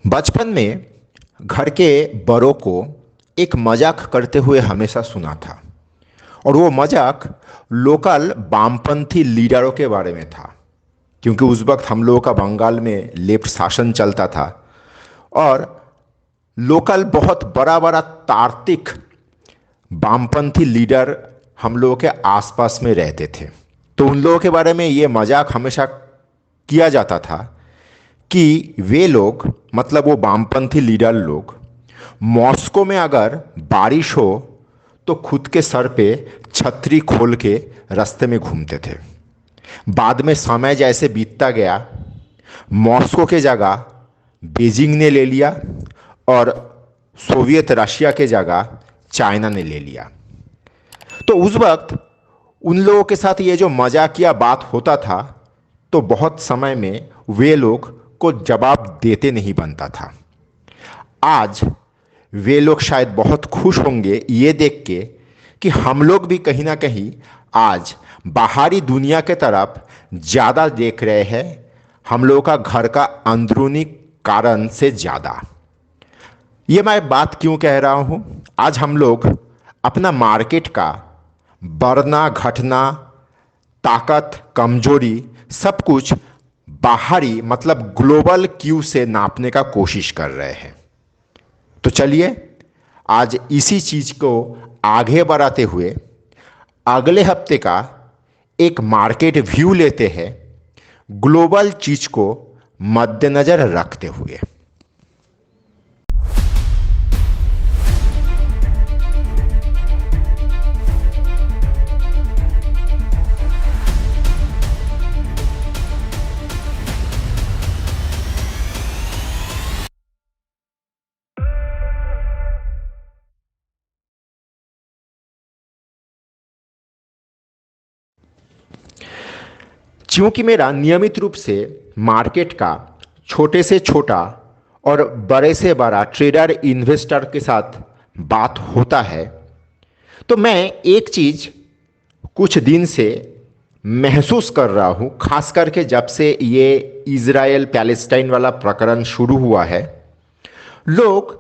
बचपन में घर के बड़ों को एक मजाक करते हुए हमेशा सुना था। और वो मजाक लोकल वामपंथी लीडरों के बारे में था, क्योंकि उस वक्त हम लोगों का बंगाल में लेफ्ट शासन चलता था। और लोकल बहुत बड़ा बड़ा तार्किक वामपंथी लीडर हम लोगों के आसपास में रहते थे। तो उन लोगों के बारे में ये मजाक हमेशा किया जाता था कि वे लोग, मतलब वो वामपंथी लीडर लोग, मॉस्को में अगर बारिश हो तो खुद के सर पे छतरी खोल के रास्ते में घूमते थे। बाद में समय जैसे बीतता गया, मॉस्को के जगह बीजिंग ने ले लिया और सोवियत रशिया के जगह चाइना ने ले लिया। तो उस वक्त उन लोगों के साथ ये जो मजाकिया बात होता था, तो बहुत समय में वे लोग को जवाब देते नहीं बनता था। आज वे लोग शायद बहुत खुश होंगे ये देख के कि हम लोग भी कहीं ना कहीं आज बाहरी दुनिया के तरफ ज़्यादा देख रहे हैं, हम लोगों का घर का अंदरूनी कारण से ज़्यादा। ये मैं बात क्यों कह रहा हूँ? आज हम लोग अपना मार्केट का बढ़ना घटना, ताकत कमजोरी, सब कुछ बाहरी मतलब ग्लोबल क्यू से नापने का कोशिश कर रहे हैं। तो चलिए आज इसी चीज को आगे बढ़ाते हुए अगले हफ्ते का एक मार्केट व्यू लेते हैं, ग्लोबल चीज को मद्देनजर रखते हुए। क्योंकि मेरा नियमित रूप से मार्केट का छोटे से छोटा और बड़े से बड़ा ट्रेडर इन्वेस्टर के साथ बात होता है, तो मैं एक चीज़ कुछ दिन से महसूस कर रहा हूँ, खास करके जब से ये इज़राइल पैलेस्टाइन वाला प्रकरण शुरू हुआ है, लोग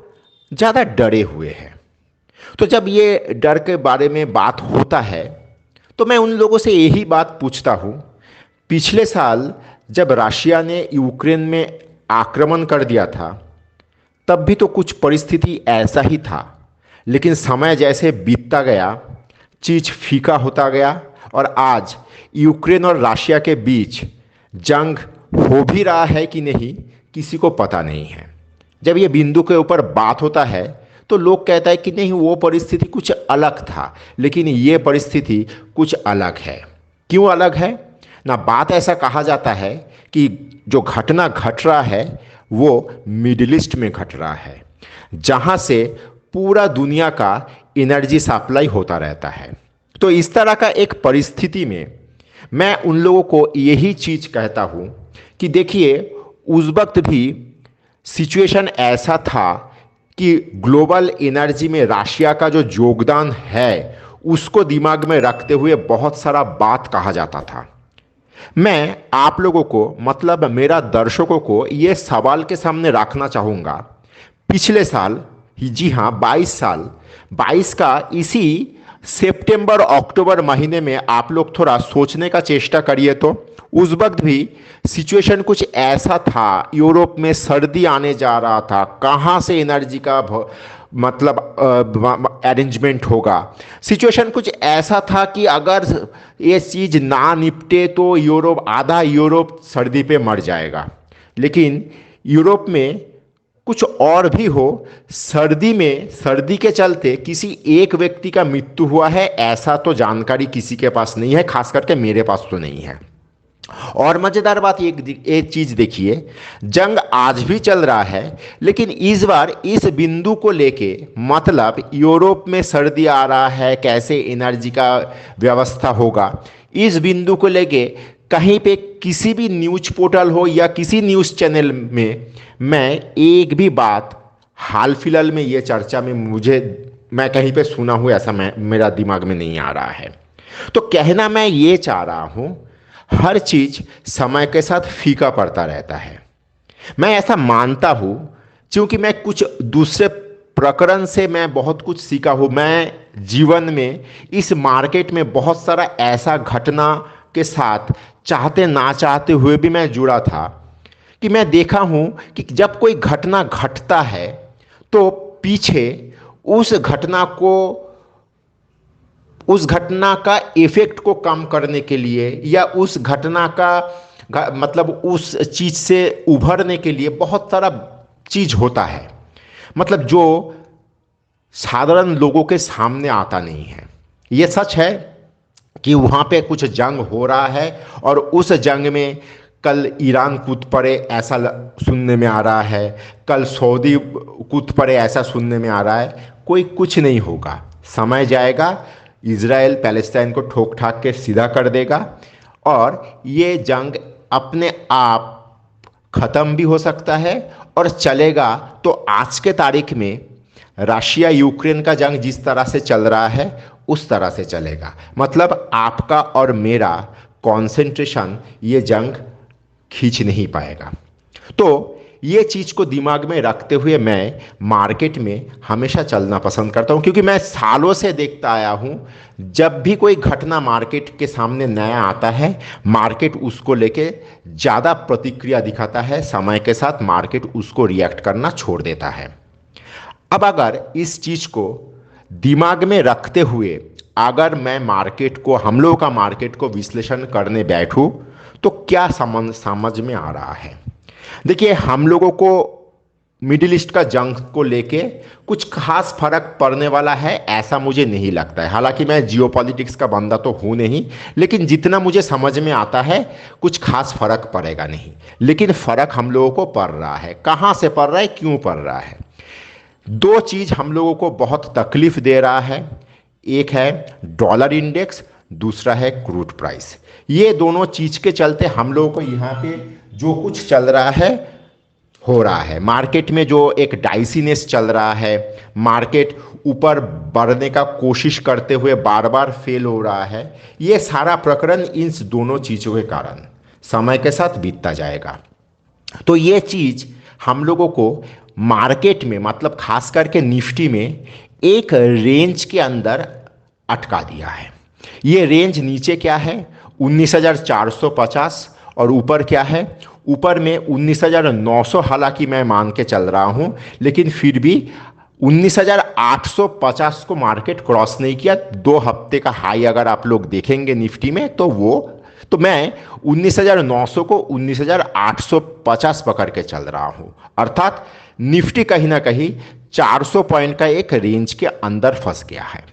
ज़्यादा डरे हुए हैं। तो जब ये डर के बारे में बात होता है, तो मैं उन लोगों से यही बात पूछता हूँ, पिछले साल जब रशिया ने यूक्रेन में आक्रमण कर दिया था, तब भी तो कुछ परिस्थिति ऐसा ही था। लेकिन समय जैसे बीतता गया, चीज़ फीका होता गया और आज यूक्रेन और रशिया के बीच जंग हो भी रहा है कि नहीं, किसी को पता नहीं है। जब ये बिंदु के ऊपर बात होता है तो लोग कहता है कि नहीं, वो परिस्थिति कुछ अलग था, लेकिन ये परिस्थिति कुछ अलग है। क्यों अलग है ना? बात ऐसा कहा जाता है कि जो घटना घट रहा है वो मिडिल ईस्ट में घट रहा है, जहाँ से पूरा दुनिया का एनर्जी सप्लाई होता रहता है। तो इस तरह का एक परिस्थिति में मैं उन लोगों को यही चीज़ कहता हूँ कि देखिए, उस वक्त भी सिचुएशन ऐसा था कि ग्लोबल एनर्जी में रशिया का जो योगदान है उसको दिमाग में रखते हुए बहुत सारा बात कहा जाता था। मैं आप लोगों को, मतलब मेरा दर्शकों को, ये सवाल के सामने रखना चाहूँगा, पिछले साल ही, जी हाँ 22 का इसी सितंबर अक्टूबर महीने में आप लोग थोड़ा सोचने का चेष्टा करिए तो उस वक्त भी सिचुएशन कुछ ऐसा था, यूरोप में सर्दी आने जा रहा था, कहाँ से एनर्जी का मतलब अरेंजमेंट होगा। सिचुएशन कुछ ऐसा था कि अगर ये चीज़ ना निपटे तो यूरोप, आधा यूरोप सर्दी पे मर जाएगा। लेकिन यूरोप में कुछ और भी हो, सर्दी में, सर्दी के चलते किसी एक व्यक्ति का मृत्यु हुआ है ऐसा तो जानकारी किसी के पास नहीं है, खास करके मेरे पास तो नहीं है। और मज़ेदार बात एक चीज़ देखिए, जंग आज भी चल रहा है, लेकिन इस बार इस बिंदु को लेके, मतलब यूरोप में सर्दी आ रहा है, कैसे एनर्जी का व्यवस्था होगा, इस बिंदु को लेके कहीं पे किसी भी न्यूज़ पोर्टल हो या किसी न्यूज़ चैनल में मैं एक भी बात हाल फिलहाल में ये चर्चा में मैं कहीं पे सुना हूँ ऐसा मेरा दिमाग में नहीं आ रहा है। तो कहना मैं ये चाह रहा हूँ, हर चीज़ समय के साथ फीका पड़ता रहता है। मैं ऐसा मानता हूँ क्योंकि मैं कुछ दूसरे प्रकरण से मैं बहुत कुछ सीखा हूँ। मैं जीवन में इस मार्केट में बहुत सारा ऐसा घटना के साथ चाहते ना चाहते हुए भी मैं जुड़ा था कि मैं देखा हूँ कि जब कोई घटना घटता है तो पीछे उस घटना को, उस घटना का इफेक्ट को कम करने के लिए या उस घटना का मतलब उस चीज़ से उभरने के लिए बहुत सारा चीज़ होता है, मतलब जो साधारण लोगों के सामने आता नहीं है। ये सच है कि वहाँ पे कुछ जंग हो रहा है और उस जंग में कल ईरान कूद पड़े ऐसा सुनने में आ रहा है, कल सऊदी कूद पड़े ऐसा सुनने में आ रहा है। कोई कुछ नहीं होगा, समय जाएगा, इजराइल पैलेस्टाइन को ठोक ठाक के सीधा कर देगा और ये जंग अपने आप ख़त्म भी हो सकता है और चलेगा तो आज के तारीख में रशिया यूक्रेन का जंग जिस तरह से चल रहा है उस तरह से चलेगा। मतलब आपका और मेरा कंसंट्रेशन ये जंग खींच नहीं पाएगा। तो ये चीज़ को दिमाग में रखते हुए मैं मार्केट में हमेशा चलना पसंद करता हूँ, क्योंकि मैं सालों से देखता आया हूँ जब भी कोई घटना मार्केट के सामने नया आता है मार्केट उसको लेके ज़्यादा प्रतिक्रिया दिखाता है, समय के साथ मार्केट उसको रिएक्ट करना छोड़ देता है। अब अगर इस चीज़ को दिमाग में रखते हुए अगर मैं मार्केट को, हम लोगों का मार्केट को विश्लेषण करने बैठूं तो क्या समझ में आ रहा है। देखिए, हम लोगों को मिडिल ईस्ट का जंग को लेके कुछ खास फर्क पड़ने वाला है ऐसा मुझे नहीं लगता है। हालांकि मैं जियोपॉलिटिक्स का बंदा तो हूँ नहीं, लेकिन जितना मुझे समझ में आता है कुछ खास फर्क पड़ेगा नहीं। लेकिन फर्क हम लोगों को पड़ रहा है। कहाँ से पड़ रहा है, क्यों पड़ रहा है? दो चीज़ हम लोगों को बहुत तकलीफ दे रहा है। एक है डॉलर इंडेक्स, दूसरा है क्रूड प्राइस। ये दोनों चीज़ के चलते हम लोगों को यहाँ पे जो कुछ चल रहा है हो रहा है। मार्केट में जो एक डाइसीनेस चल रहा है, मार्केट ऊपर बढ़ने का कोशिश करते हुए बार बार फेल हो रहा है, ये सारा प्रकरण इन दोनों चीज़ों के कारण समय के साथ बीतता जाएगा। तो ये चीज़ हम लोगों को मार्केट में, मतलब खास करके निफ्टी में एक रेंज के अंदर अटका दिया है। ये रेंज नीचे क्या है 19,450 और ऊपर क्या है, ऊपर में 19,900 हालांकि मैं मान के चल रहा हूं, लेकिन फिर भी 19,850 को मार्केट क्रॉस नहीं किया। 2 हफ्ते का हाई अगर आप लोग देखेंगे निफ्टी में तो मैं 19,900 को 19,850 पकड़ के चल रहा हूं। अर्थात निफ्टी कहीं ना कहीं 400 पॉइंट का एक रेंज के अंदर फंस गया है।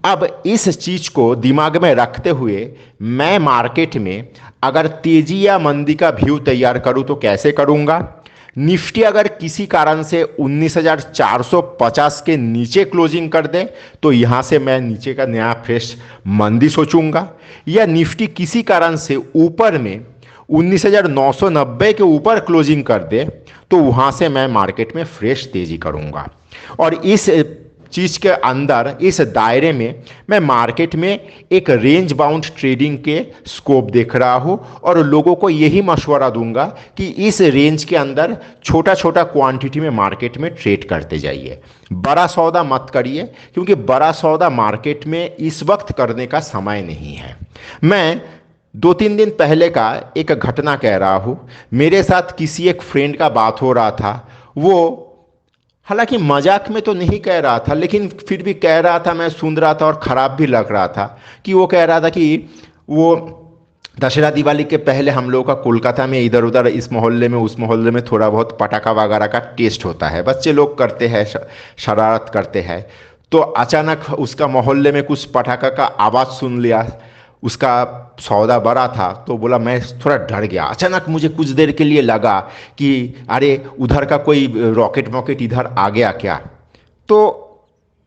अब इस चीज़ को दिमाग में रखते हुए मैं मार्केट में अगर तेजी या मंदी का व्यू तैयार करूं तो कैसे करूंगा? निफ्टी अगर किसी कारण से 19,450 के नीचे क्लोजिंग कर दे तो यहां से मैं नीचे का नया फ्रेश मंदी सोचूंगा, या निफ्टी किसी कारण से ऊपर में 19,990 के ऊपर क्लोजिंग कर दे तो वहां से मैं मार्केट में फ्रेश तेजी करूंगा। और इस चीज़ के अंदर, इस दायरे में मैं मार्केट में एक रेंज बाउंड ट्रेडिंग के स्कोप देख रहा हूं और लोगों को यही मशवरा दूंगा कि इस रेंज के अंदर छोटा छोटा क्वांटिटी में मार्केट में ट्रेड करते जाइए। बड़ा सौदा मत करिए, क्योंकि बड़ा सौदा मार्केट में इस वक्त करने का समय नहीं है। मैं 2-3 दिन पहले का एक घटना कह रहा हूँ। मेरे साथ किसी एक फ्रेंड का बात हो रहा था। वो हालांकि मजाक में तो नहीं कह रहा था, लेकिन फिर भी कह रहा था, मैं सुन रहा था और ख़राब भी लग रहा था कि वो कह रहा था कि वो दशहरा दिवाली के पहले हम लोगों का कोलकाता में इधर उधर इस मोहल्ले में उस मोहल्ले में थोड़ा बहुत पटाखा वगैरह का टेस्ट होता है, बच्चे लोग करते हैं, शरारत करते हैं। तो अचानक उसका मोहल्ले में कुछ पटाखा का आवाज़ सुन लिया। उसका सौदा बड़ा था तो बोला, मैं थोड़ा डर गया। अचानक मुझे कुछ देर के लिए लगा कि अरे उधर का कोई रॉकेट इधर आ गया क्या। तो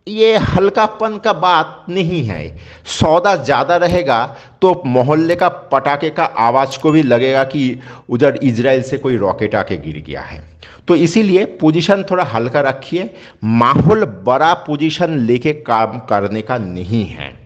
ये हल्कापन का बात नहीं है। सौदा ज़्यादा रहेगा तो मोहल्ले का पटाखे का आवाज़ को भी लगेगा कि उधर इजराइल से कोई रॉकेट आके गिर गया है। तो इसीलिए पोजीशन थोड़ा हल्का रखिए। माहौल बड़ा पोजीशन लेके काम करने का नहीं है।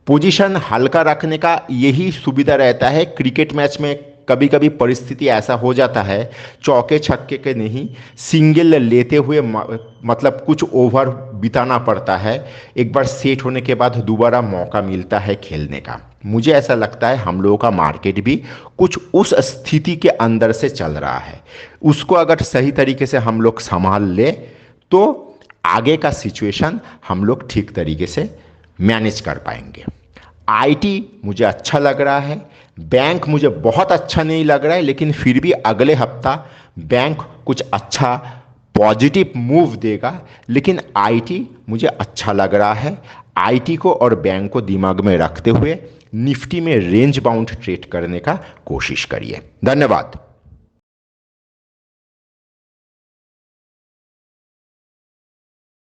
पोजीशन हल्का रखने का यही सुविधा रहता है। क्रिकेट मैच में कभी कभी परिस्थिति ऐसा हो जाता है, चौके छक्के के नहीं, सिंगल लेते हुए मतलब कुछ ओवर बिताना पड़ता है। एक बार सेट होने के बाद दोबारा मौका मिलता है खेलने का। मुझे ऐसा लगता है हम लोगों का मार्केट भी कुछ उस स्थिति के अंदर से चल रहा है। उसको अगर सही तरीके से हम लोग संभाल ले तो आगे का सिचुएशन हम लोग ठीक तरीके से मैनेज कर पाएंगे। आईटी मुझे अच्छा लग रहा है, बैंक मुझे बहुत अच्छा नहीं लग रहा है, लेकिन फिर भी अगले हफ्ता बैंक कुछ अच्छा पॉजिटिव मूव देगा, लेकिन आईटी मुझे अच्छा लग रहा है। आईटी को और बैंक को दिमाग में रखते हुए निफ्टी में रेंज बाउंड ट्रेड करने का कोशिश करिए। धन्यवाद।